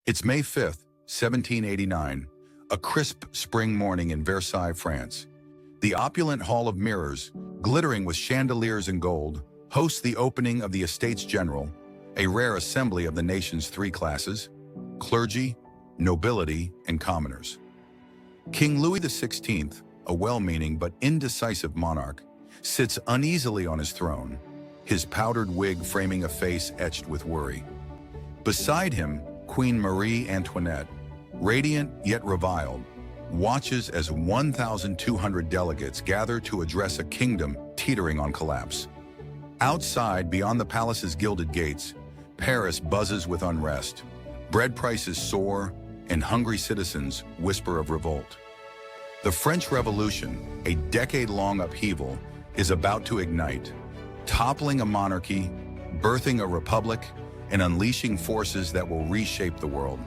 It's May 5th, 1789, a crisp spring morning in Versailles, France. The opulent Hall of Mirrors, glittering with chandeliers and gold, hosts the opening of the Estates General, a rare assembly of the nation's three classes: clergy, nobility, and commoners. King Louis XVI, a well-meaning but indecisive monarch, sits uneasily on his throne, his powdered wig framing a face etched with worry. Beside him, Queen Marie Antoinette, radiant yet reviled, watches as 1,200 delegates gather to address a kingdom teetering on collapse. Outside, beyond the palace's gilded gates, Paris buzzes with unrest. Bread prices soar, and hungry citizens whisper of revolt. The French Revolution, a decade-long upheaval, is about to ignite, toppling a monarchy, birthing a republic, and unleashing forces that will reshape the world.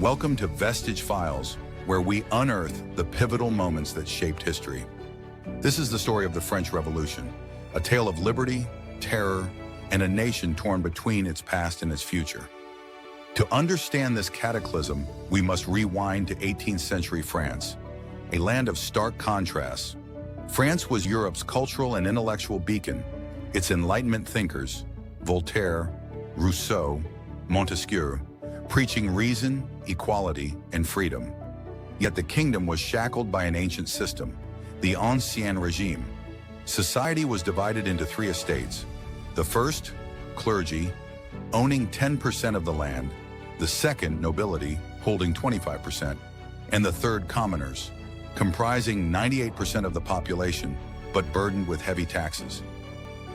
Welcome to Vestige Files, where we unearth the pivotal moments that shaped history. This is the story of the French Revolution, a tale of liberty, terror, and a nation torn between its past and its future. To understand this cataclysm, we must rewind to 18th century France, a land of stark contrasts. France was Europe's cultural and intellectual beacon, its Enlightenment thinkers, Voltaire, Rousseau, Montesquieu, preaching reason, equality, and freedom. Yet the kingdom was shackled by an ancient system, the Ancien Regime. Society was divided into three estates. The first, clergy, owning 10% of the land; the second, nobility, holding 25%; and the third, commoners, comprising 98% of the population, but burdened with heavy taxes.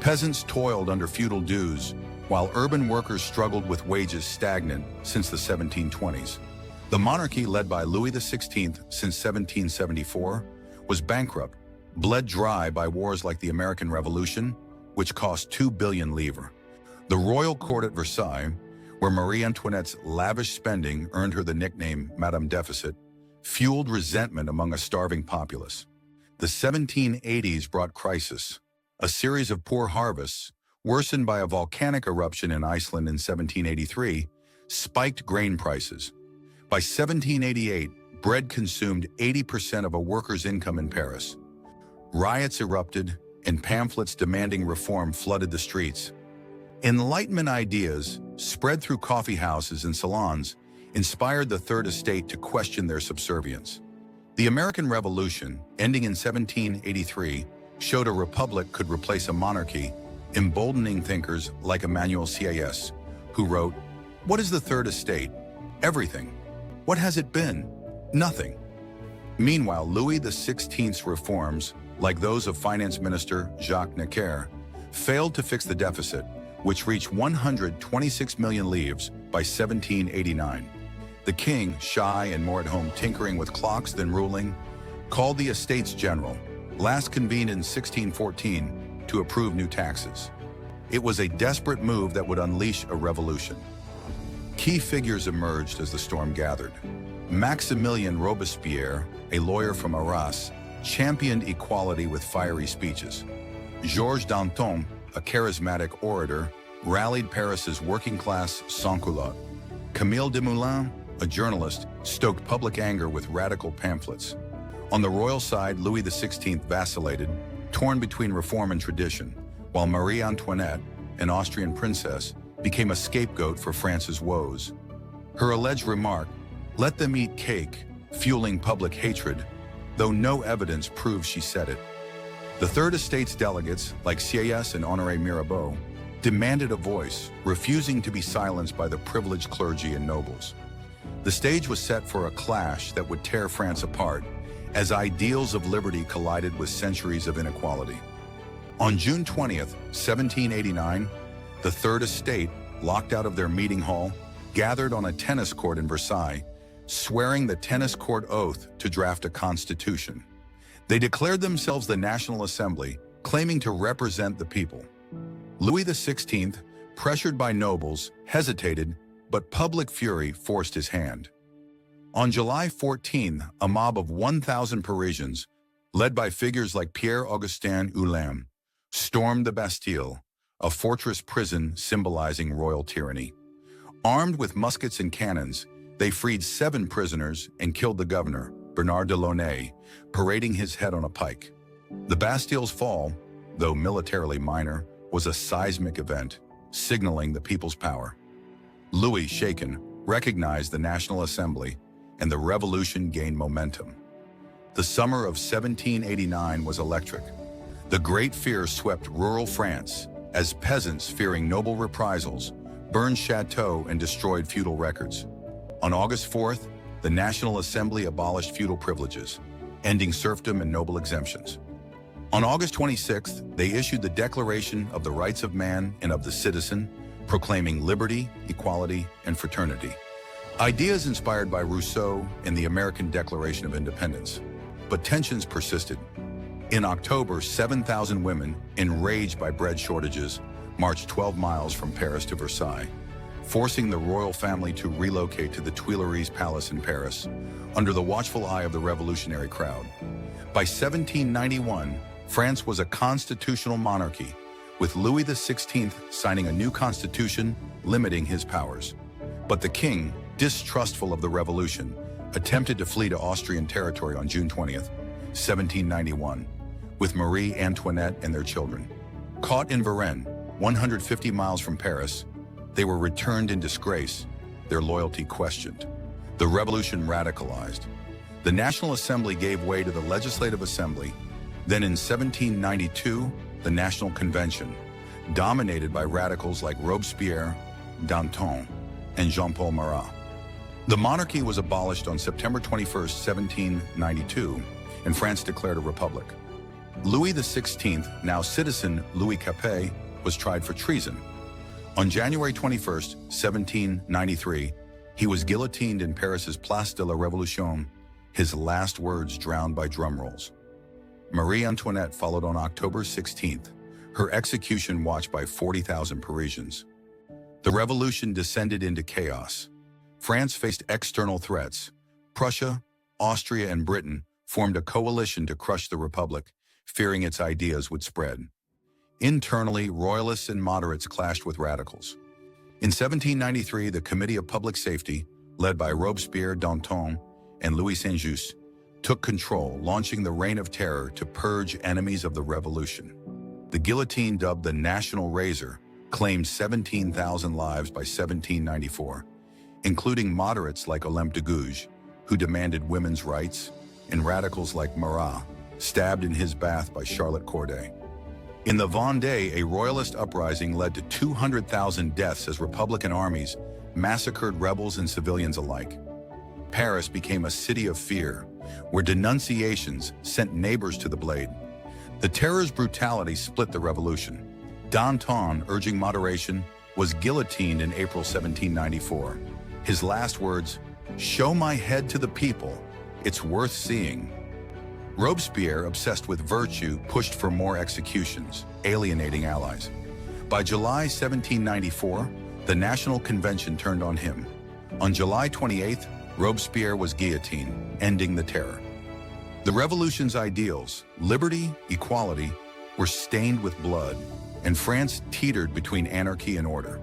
Peasants toiled under feudal dues, while urban workers struggled with wages stagnant since the 1720s. The monarchy, led by Louis XVI since 1774, was bankrupt, bled dry by wars like the American Revolution, which cost 2 billion livres. The royal court at Versailles, where Marie Antoinette's lavish spending earned her the nickname Madame Deficit, fueled resentment among a starving populace. The 1780s brought crisis, a series of poor harvests, worsened by a volcanic eruption in Iceland in 1783, spiked grain prices. By 1788, bread consumed 80% of a worker's income in Paris. Riots erupted, and pamphlets demanding reform flooded the streets. Enlightenment ideas, spread through coffee houses and salons, inspired the Third Estate to question their subservience. The American Revolution, ending in 1783, showed a republic could replace a monarchy, emboldening thinkers like Emmanuel Sieyès, who wrote, "What is the Third Estate? Everything. What has it been? Nothing." Meanwhile, Louis XVI's reforms, like those of Finance Minister Jacques Necker, failed to fix the deficit, which reached 126 million livres by 1789. The king, shy and more at home tinkering with clocks than ruling, called the Estates General, last convened in 1614, to approve new taxes. It was a desperate move that would unleash a revolution. Key figures emerged as the storm gathered. Maximilien Robespierre, a lawyer from Arras, championed equality with fiery speeches. Georges Danton, a charismatic orator, rallied Paris's working-class sans-culottes. Camille Desmoulins, a journalist, stoked public anger with radical pamphlets. On the royal side, Louis XVI vacillated, torn between reform and tradition, while Marie Antoinette, an Austrian princess, became a scapegoat for France's woes. Her alleged remark, "Let them eat cake," fueling public hatred, though no evidence proves she said it. The Third Estate's delegates, like Sieyès and Honoré Mirabeau, demanded a voice, refusing to be silenced by the privileged clergy and nobles. The stage was set for a clash that would tear France apart, as ideals of liberty collided with centuries of inequality. On June 20th, 1789, the Third Estate, locked out of their meeting hall, gathered on a tennis court in Versailles, swearing the tennis court oath to draft a constitution. They declared themselves the National Assembly, claiming to represent the people. Louis XVI, pressured by nobles, hesitated, but public fury forced his hand. On July 14, a mob of 1,000 Parisians, led by figures like Pierre-Augustin Hulin, stormed the Bastille, a fortress prison symbolizing royal tyranny. Armed with muskets and cannons, they freed 7 prisoners and killed the governor, Bernard de Launay, parading his head on a pike. The Bastille's fall, though militarily minor, was a seismic event, signaling the people's power. Louis, shaken, recognized the National Assembly, and the revolution gained momentum. The summer of 1789 was electric. The Great Fear swept rural France as peasants, fearing noble reprisals, burned chateaux and destroyed feudal records. On August 4th, the National Assembly abolished feudal privileges, ending serfdom and noble exemptions. On August 26th, they issued the Declaration of the Rights of Man and of the Citizen, proclaiming liberty, equality, and fraternity. Ideas inspired by Rousseau and the American Declaration of Independence. But tensions persisted. In October, 7,000 women, enraged by bread shortages, marched 12 miles from Paris to Versailles, forcing the royal family to relocate to the Tuileries Palace in Paris, under the watchful eye of the revolutionary crowd. By 1791, France was a constitutional monarchy, with Louis XVI signing a new constitution limiting his powers. But the king, distrustful of the revolution, attempted to flee to Austrian territory on June 20th, 1791, with Marie Antoinette and their children. Caught in Varennes, 150 miles from Paris, they were returned in disgrace, their loyalty questioned. The revolution radicalized. The National Assembly gave way to the Legislative Assembly. Then in 1792, the National Convention, dominated by radicals like Robespierre, Danton, and Jean-Paul Marat. The monarchy was abolished on September 21, 1792, and France declared a republic. Louis XVI, now citizen Louis Capet, was tried for treason. On January 21, 1793, he was guillotined in Paris's Place de la Révolution, his last words drowned by drum rolls. Marie Antoinette followed on October 16th, her execution watched by 40,000 Parisians. The revolution descended into chaos. France faced external threats. Prussia, Austria, and Britain formed a coalition to crush the Republic, fearing its ideas would spread. Internally, royalists and moderates clashed with radicals. In 1793, the Committee of Public Safety, led by Robespierre, Danton, and Louis Saint-Just, took control, launching the Reign of Terror to purge enemies of the revolution. The guillotine, dubbed the National Razor, claimed 17,000 lives by 1794, including moderates like Olympe de Gouges, who demanded women's rights, and radicals like Marat, stabbed in his bath by Charlotte Corday. In the Vendée, a royalist uprising led to 200,000 deaths as Republican armies massacred rebels and civilians alike. Paris became a city of fear, where denunciations sent neighbors to the blade. The terror's brutality split the revolution. Danton, urging moderation, was guillotined in April 1794. His last words, "Show my head to the people, it's worth seeing." Robespierre, obsessed with virtue, pushed for more executions, alienating allies. By July 1794, the National Convention turned on him. On July 28th, Robespierre was guillotined, ending the terror. The revolution's ideals, liberty, equality, were stained with blood, and France teetered between anarchy and order.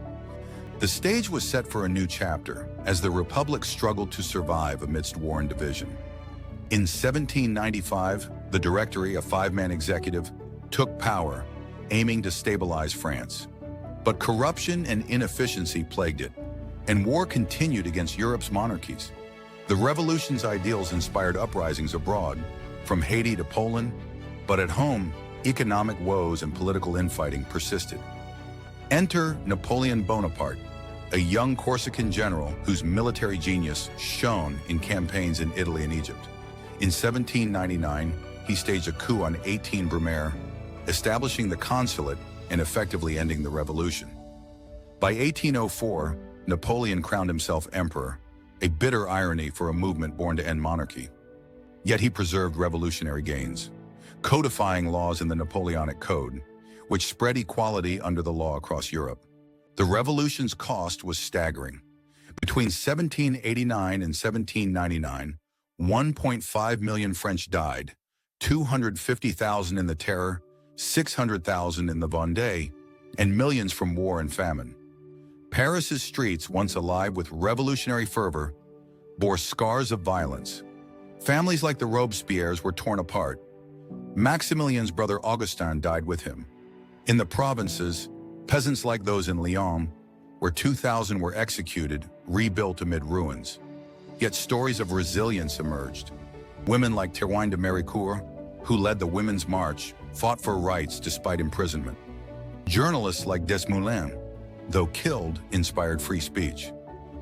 The stage was set for a new chapter, as the Republic struggled to survive amidst war and division. In 1795, the Directory, a 5-man executive, took power, aiming to stabilize France. But corruption and inefficiency plagued it, and war continued against Europe's monarchies. The revolution's ideals inspired uprisings abroad, from Haiti to Poland, but at home, economic woes and political infighting persisted. Enter Napoleon Bonaparte, a young Corsican general whose military genius shone in campaigns in Italy and Egypt. In 1799, he staged a coup on 18 Brumaire, establishing the consulate and effectively ending the revolution. By 1804, Napoleon crowned himself emperor, a bitter irony for a movement born to end monarchy. Yet he preserved revolutionary gains, codifying laws in the Napoleonic Code, which spread equality under the law across Europe. The revolution's cost was staggering. Between 1789 and 1799, 1.5 million French died, 250,000 in the Terror, 600,000 in the Vendée, and millions from war and famine. Paris's streets, once alive with revolutionary fervor, bore scars of violence. Families like the Robespierres were torn apart. Maximilian's brother Augustin died with him. In the provinces, peasants like those in Lyon, where 2,000 were executed, rebuilt amid ruins. Yet stories of resilience emerged. Women like Théroigne de Méricourt, who led the Women's March, fought for rights despite imprisonment. Journalists like Desmoulins, though killed, inspired free speech.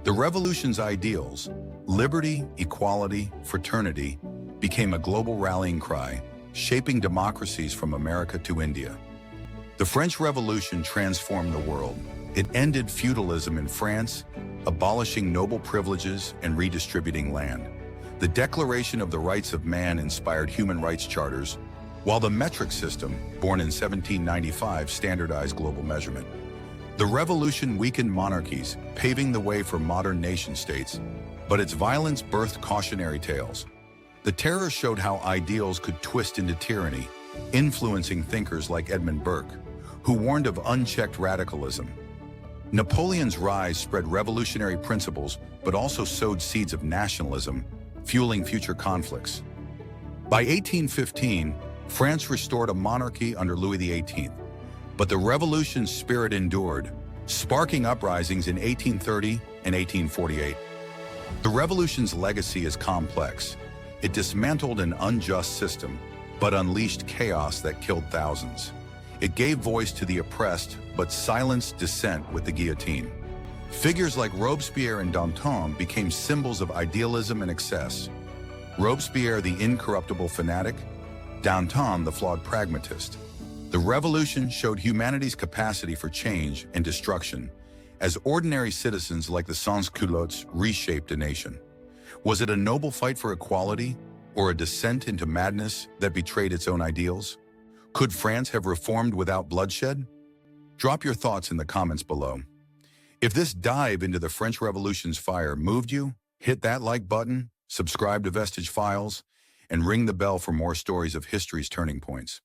The revolution's ideals, liberty, equality, fraternity, became a global rallying cry, shaping democracies from America to India. The French Revolution transformed the world. It ended feudalism in France, abolishing noble privileges and redistributing land. The Declaration of the Rights of Man inspired human rights charters, while the metric system, born in 1795, standardized global measurement. The revolution weakened monarchies, paving the way for modern nation-states, but its violence birthed cautionary tales. The terror showed how ideals could twist into tyranny, influencing thinkers like Edmund Burke, who warned of unchecked radicalism. Napoleon's rise spread revolutionary principles, but also sowed seeds of nationalism, fueling future conflicts. By 1815, France restored a monarchy under Louis XVIII, but the revolution's spirit endured, sparking uprisings in 1830 and 1848. The revolution's legacy is complex. It dismantled an unjust system, but unleashed chaos that killed thousands. It gave voice to the oppressed, but silenced dissent with the guillotine. Figures like Robespierre and Danton became symbols of idealism and excess. Robespierre, the incorruptible fanatic; Danton, the flawed pragmatist. The revolution showed humanity's capacity for change and destruction, as ordinary citizens like the sans-culottes reshaped a nation. Was it a noble fight for equality, or a descent into madness that betrayed its own ideals? Could France have reformed without bloodshed? Drop your thoughts in the comments below. If this dive into the French Revolution's fire moved you, hit that like button, subscribe to Vestige Files, and ring the bell for more stories of history's turning points.